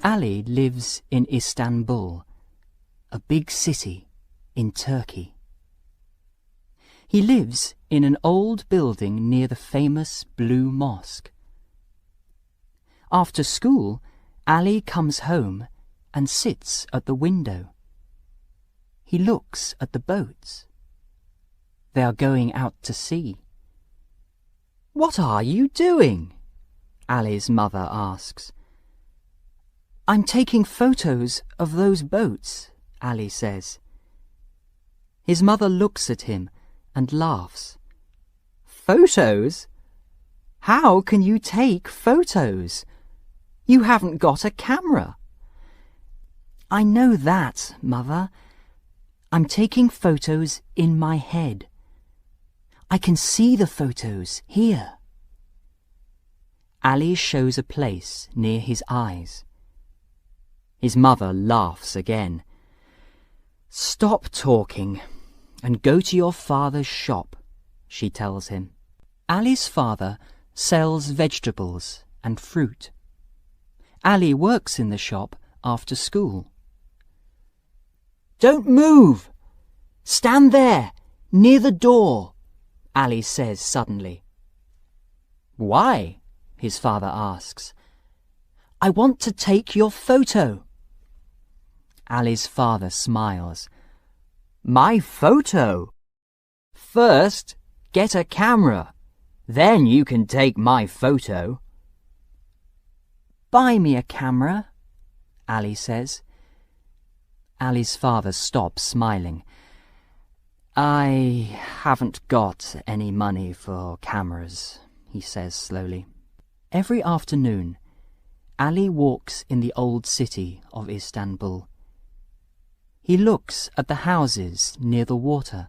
Ali lives in Istanbul, a big city in Turkey. He lives in an old building near the famous Blue Mosque. After school, Ali comes home and sits at the window. He looks at the boats. They are going out to sea. "What are you doing?" Ali's mother asks. "I'm taking photos of those boats," Ali says. His mother looks at him and laughs. "Photos? How can you take photos? You haven't got a camera." "I know that, Mother. I'm taking photos in my head. I can see the photos here." Ali shows a place near his eyes. His mother laughs again. "Stop talking and go to your father's shop," she tells him. Ali's father sells vegetables and fruit. Ali works in the shop after school. "Don't move! Stand there, near the door," Ali says suddenly. "Why?" his father asks. "I want to take your photo." Ali's father smiles. "My photo? First, get a camera. Then you can take my photo." "Buy me a camera," Ali says. Ali's father stops smiling. "I haven't got any money for cameras," he says slowly. Every afternoon, Ali walks in the old city of Istanbul. He looks at the houses near the water.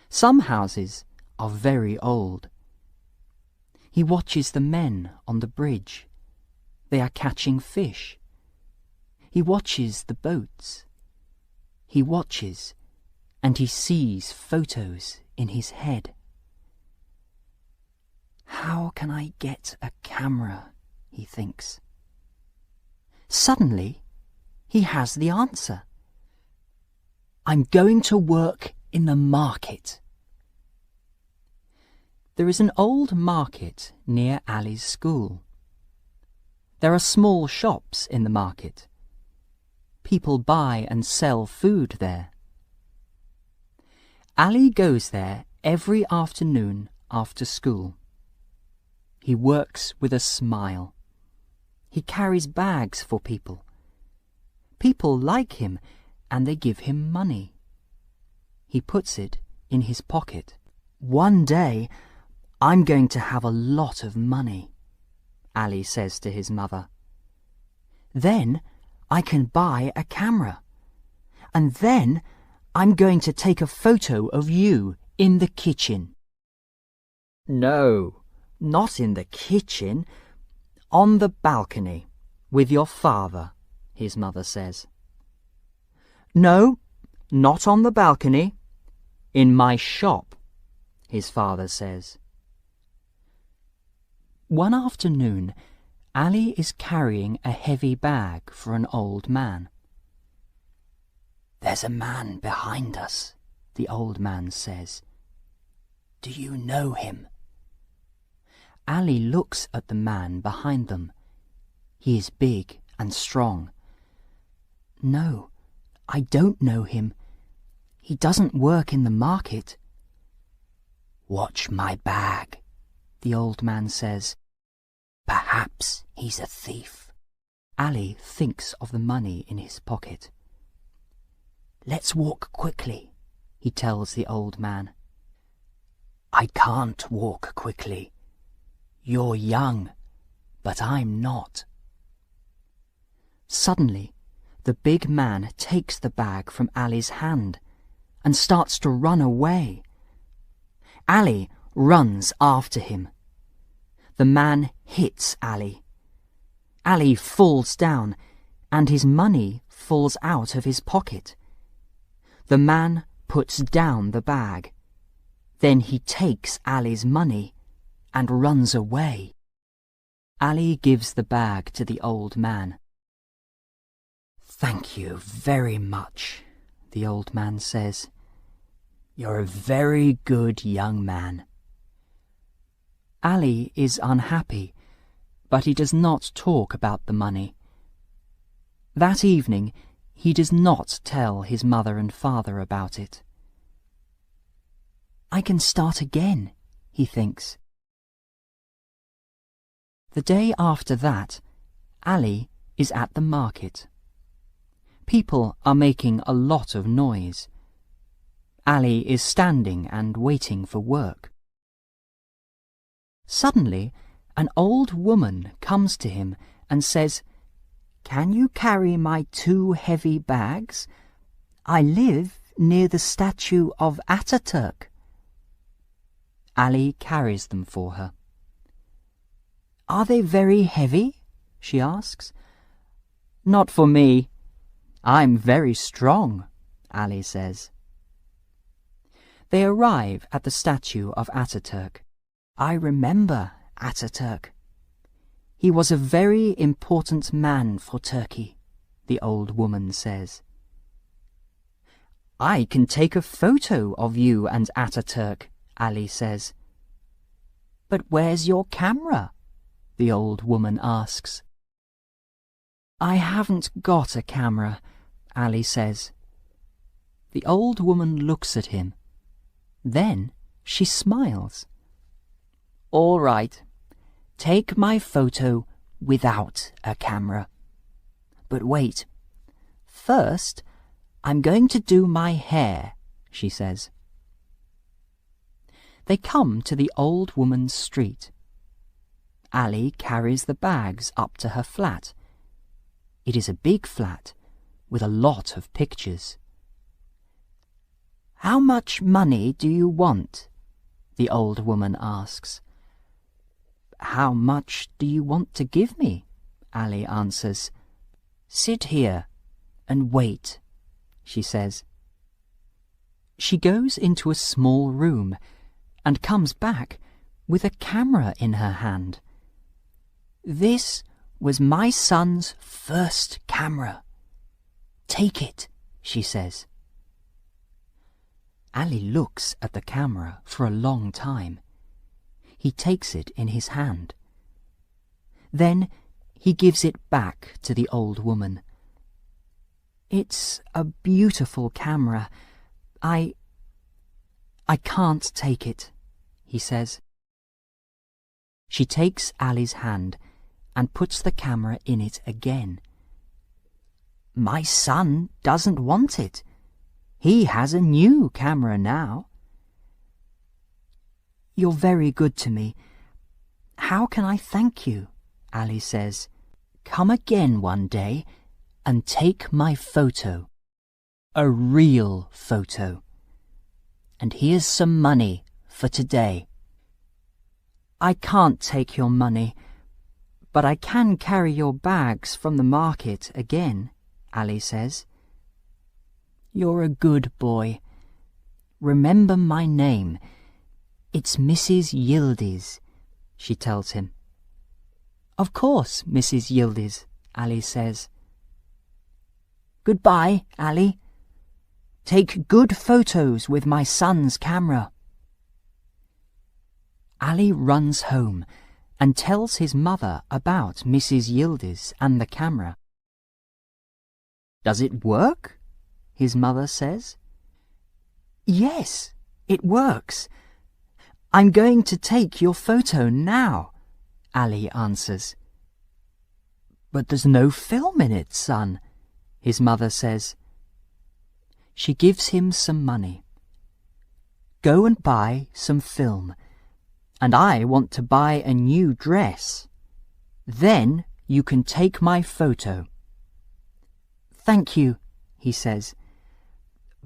Some houses are very old. He watches the men on the bridge. They are catching fish. He watches the boats. He watches, and he sees photos in his head. "How can I get a camera?" he thinks. Suddenly, he has the answer. "I'm going to work in the market." There is an old market near Ali's school. There are small shops in the market. People buy and sell food there. Ali goes there every afternoon after school. He works with a smile. He carries bags for people. People like him and they give him money. He puts it in his pocket. "One day, I'm going to have a lot of money," Ali says to his mother. "Then I can buy a camera. And then I'm going to take a photo of you in the kitchen." "No, not in the kitchen. On the balcony, with your father," his mother says. "No, not on the balcony. In my shop," his father says. One afternoon, Ali is carrying a heavy bag for an old man. "There's a man behind us," the old man says. "Do you know him?" Ali looks at the man behind them. He is big and strong. "No, I don't know him. He doesn't work in the market." "Watch my bag," the old man says. "Perhaps he's a thief." Ali thinks of the money in his pocket. "Let's walk quickly," he tells the old man. "I can't walk quickly. You're young, but I'm not." Suddenly, the big man takes the bag from Ali's hand and starts to run away. Ali runs after him. The man hits Ali. Ali falls down, and his money falls out of his pocket. The man puts down the bag. Then he takes Ali's money and runs away. Ali gives the bag to the old man. "Thank you very much," the old man says. "You're a very good young man." Ali is unhappy, but he does not talk about the money. That evening, he does not tell his mother and father about it. "I can start again," he thinks. The day after that, Ali is at the market. People are making a lot of noise. Ali is standing and waiting for work. Suddenly, an old woman comes to him and says, "Can you carry my 2 heavy bags? I live near the statue of Ataturk." Ali carries them for her. "Are they very heavy?" she asks. "Not for me. I'm very strong," Ali says. They arrive at the statue of Ataturk. "I remember Ataturk. He was a very important man for Turkey," the old woman says. "I can take a photo of you and Ataturk," Ali says. "But where's your camera?" the old woman asks. "I haven't got a camera," Ali says. The old woman looks at him. Then she smiles. "All right, take my photo without a camera. But wait, first I'm going to do my hair," she says. They come to the old woman's street. Ali carries the bags up to her flat. It is a big flat with a lot of pictures. "How much money do you want?" the old woman asks. "How much do you want to give me?" Ali answers. "Sit here and wait," she says. She goes into a small room and comes back with a camera in her hand. "This was my son's first camera. Take it," she says. Ali looks at the camera for a long time. He takes it in his hand. Then he gives it back to the old woman. "It's a beautiful camera. I can't take it," he says. She takes Ali's hand and puts the camera in it again. "My son doesn't want it. He has a new camera now." "You're very good to me. How can I thank you?" Ali says. "Come again one day and take my photo. A real photo. And here's some money for today." "I can't take your money, but I can carry your bags from the market again," Ali says. "You're a good boy. Remember my name. It's Mrs. Yildiz," she tells him. "Of course, Mrs. Yildiz," Ali says. "Goodbye, Ali. Take good photos with my son's camera." Ali runs home and tells his mother about Mrs. Yildiz and the camera. "Does it work?" his mother says. "Yes, it works. I'm going to take your photo now," Ali answers. "But there's no film in it, son," his mother says. She gives him some money. "Go and buy some film, and I want to buy a new dress. Then you can take my photo." "Thank you," he says,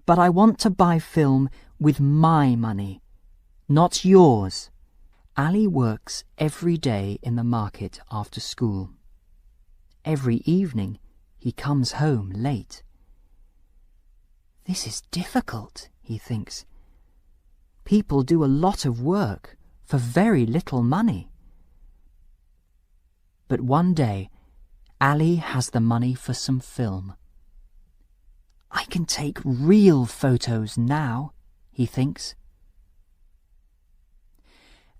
"but I want to buy film with my money, not yours." Ali works every day in the market after school. Every evening he comes home late. "This is difficult," he thinks. "People do a lot of work for very little money." But one day Ali has the money for some film. I can take real photos now, he thinks.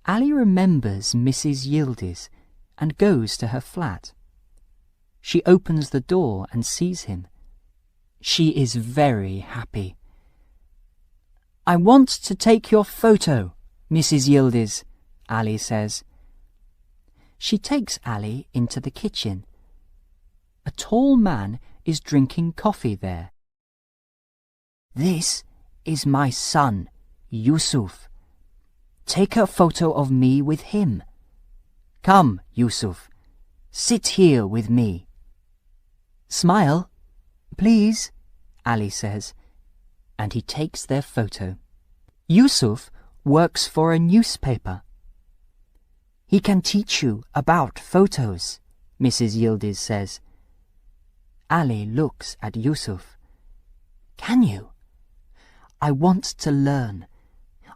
Ali remembers Mrs. Yildiz and goes to her flat. She opens the door and sees him. She is very happy. "I want to take your photo, Mrs. Yildiz," Ali says. She takes Ali into the kitchen. A tall man is drinking coffee there. "This is my son, Yusuf. Take a photo of me with him. Come, Yusuf, sit here with me." "Smile, please," Ali says, and he takes their photo. Yusuf works for a newspaper. "He can teach you about photos," Mrs. Yildiz says. Ali looks at Yusuf. "Can you? I want to learn.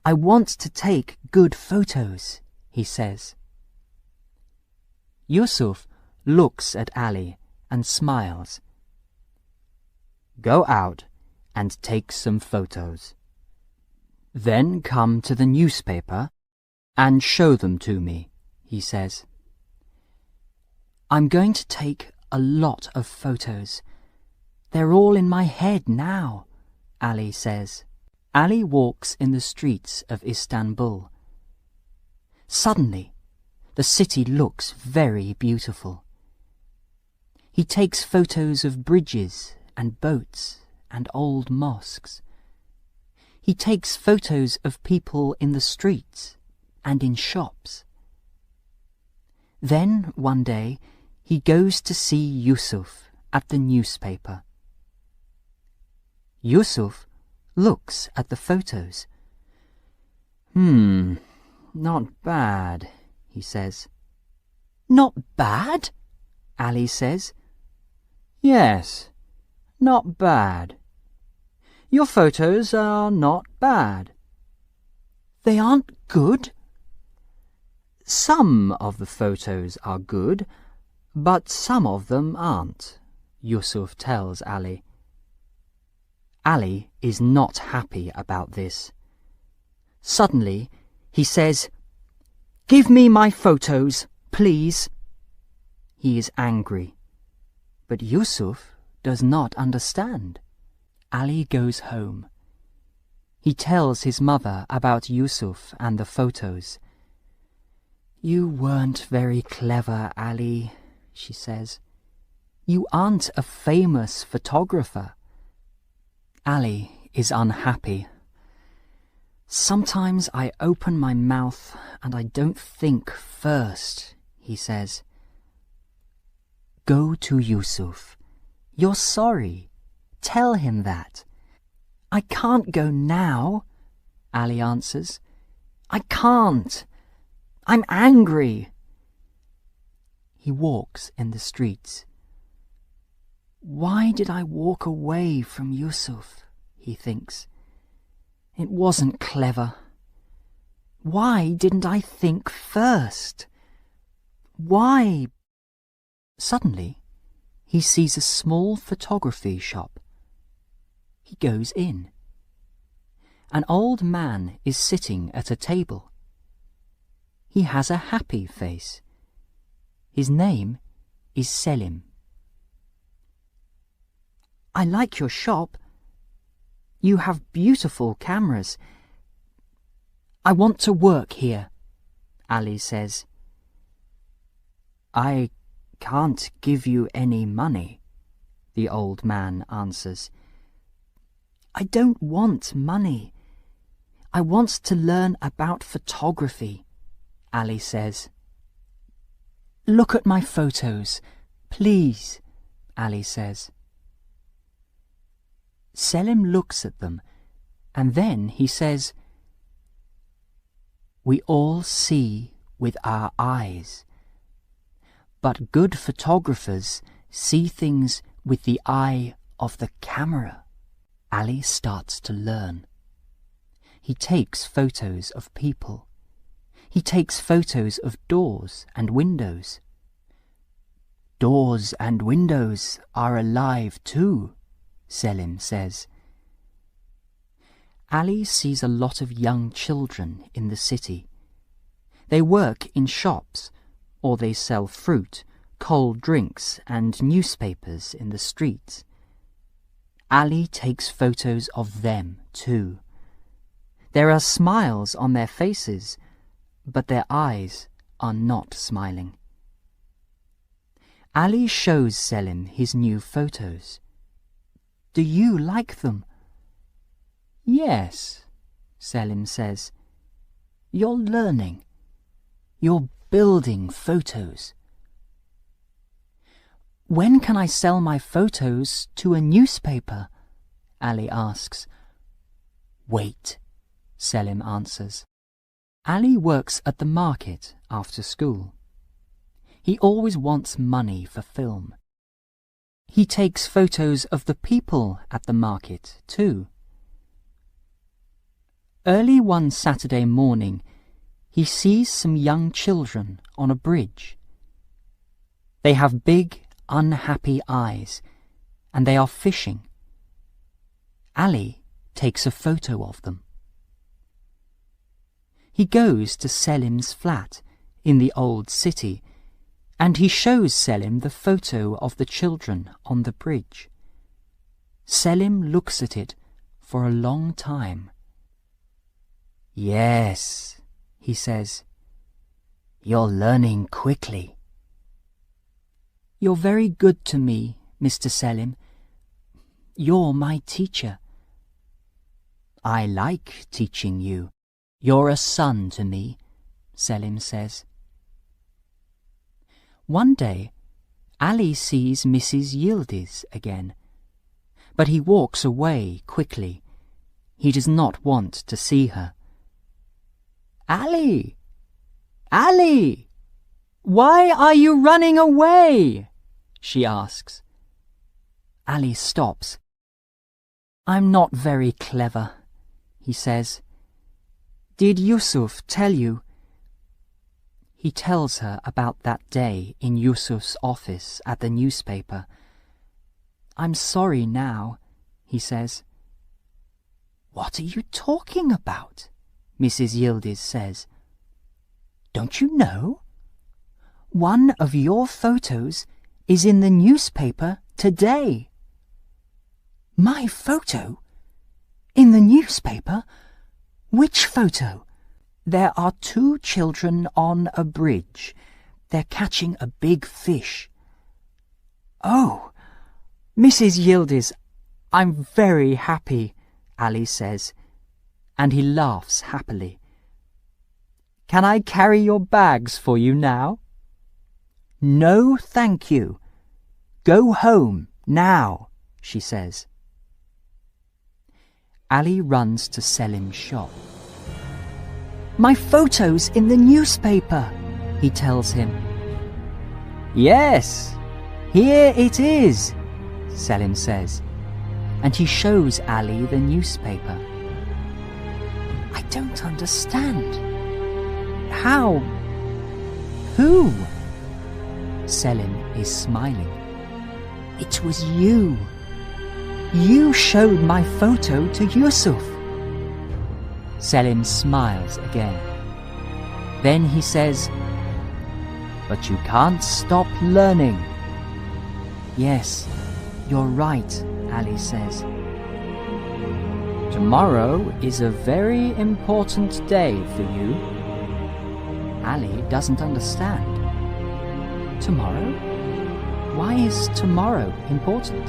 I want to take good photos," he says. Yusuf looks at Ali and smiles. "Go out and take some photos. Then come to the newspaper and show them to me," he says. "I'm going to take a lot of photos. They're all in my head now," Ali says. Ali walks in the streets of Istanbul. Suddenly, the city looks very beautiful. He takes photos of bridges and boats and old mosques. He takes photos of people in the streets and in shops. Then, one day, he goes to see Yusuf at the newspaper. Yusuf looks at the photos. Not bad," he says. "Not bad?" Ali says. "Yes, not bad. Your photos are not bad." "They aren't good?" "Some of the photos are good, but some of them aren't," Yusuf tells Ali. Ali is not happy about this. Suddenly, he says, "Give me my photos, please." He is angry, but Yusuf does not understand. Ali goes home. He tells his mother about Yusuf and the photos. "You weren't very clever, Ali," she says. "You aren't a famous photographer." Ali is unhappy. "Sometimes I open my mouth and I don't think first," he says. "Go to Yusuf. You're sorry. Tell him that." "I can't go now," Ali answers. "I can't. I'm angry." He walks in the streets. "Why did I walk away from Yusuf?" he thinks. "It wasn't clever. Why didn't I think first? Why?" Suddenly, he sees a small photography shop. He goes in. An old man is sitting at a table. He has a happy face. His name is Selim. "I like your shop. You have beautiful cameras. I want to work here," Ali says. "I can't give you any money," the old man answers. "I don't want money. I want to learn about photography," Ali says. "Look at my photos, please," Ali says. Selim looks at them, and then he says, "We all see with our eyes, but good photographers see things with the eye of the camera." Ali starts to learn. He takes photos of people. He takes photos of doors and windows. "Doors and windows are alive too," Selim says. Ali sees a lot of young children in the city. They work in shops, or they sell fruit, cold drinks and newspapers in the streets. Ali takes photos of them too. There are smiles on their faces, but their eyes are not smiling. Ali shows Selim his new photos. "Do you like them?" "Yes," Selim says. "You're learning. You're building photos." "When can I sell my photos to a newspaper?" Ali asks. "Wait," Selim answers. Ali works at the market after school. He always wants money for film. He takes photos of the people at the market too. Early one Saturday morning, he sees some young children on a bridge. They have big, unhappy eyes, and they are fishing. Ali takes a photo of them. He goes to Selim's flat in the old city, and he shows Selim the photo of the children on the bridge. Selim looks at it for a long time. "Yes," he says, "you're learning quickly." "You're very good to me, Mr. Selim. You're my teacher." "I like teaching you. You're a son to me," Selim says. One day, Ali sees Mrs. Yildiz again, but he walks away quickly. He does not want to see her. "Ali! Ali! Why are you running away?" she asks. Ali stops. "I'm not very clever," he says. "Did Yusuf tell you?" He tells her about that day in Yusuf's office at the newspaper. "I'm sorry now," he says. "What are you talking about?" Mrs. Yildiz says. "Don't you know? One of your photos is in the newspaper today." "My photo? In the newspaper? Which photo?" "There are two children on a bridge. They're catching a big fish." "Oh, Mrs. Yildiz, I'm very happy," Ali says, and he laughs happily. "Can I carry your bags for you now?" "No, thank you. Go home now," she says. Ali runs to Selim's shop. "My photo's in the newspaper," he tells him. "Yes, here it is," Selim says, and he shows Ali the newspaper. "I don't understand. How? Who?" Selim is smiling. "It was you. You showed my photo to Yusuf." Selim smiles again. Then he says, "But you can't stop learning." "Yes, you're right," Ali says. "Tomorrow is a very important day for you." Ali doesn't understand. Tomorrow? Why is tomorrow important?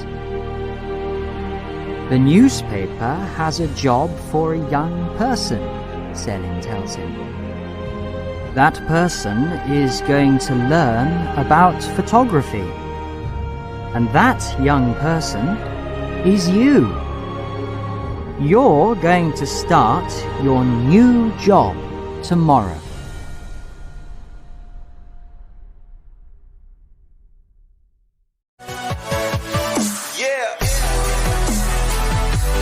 "The newspaper has a job for a young person," Selim tells him. "That person is going to learn about photography. And that young person is you. You're going to start your new job tomorrow."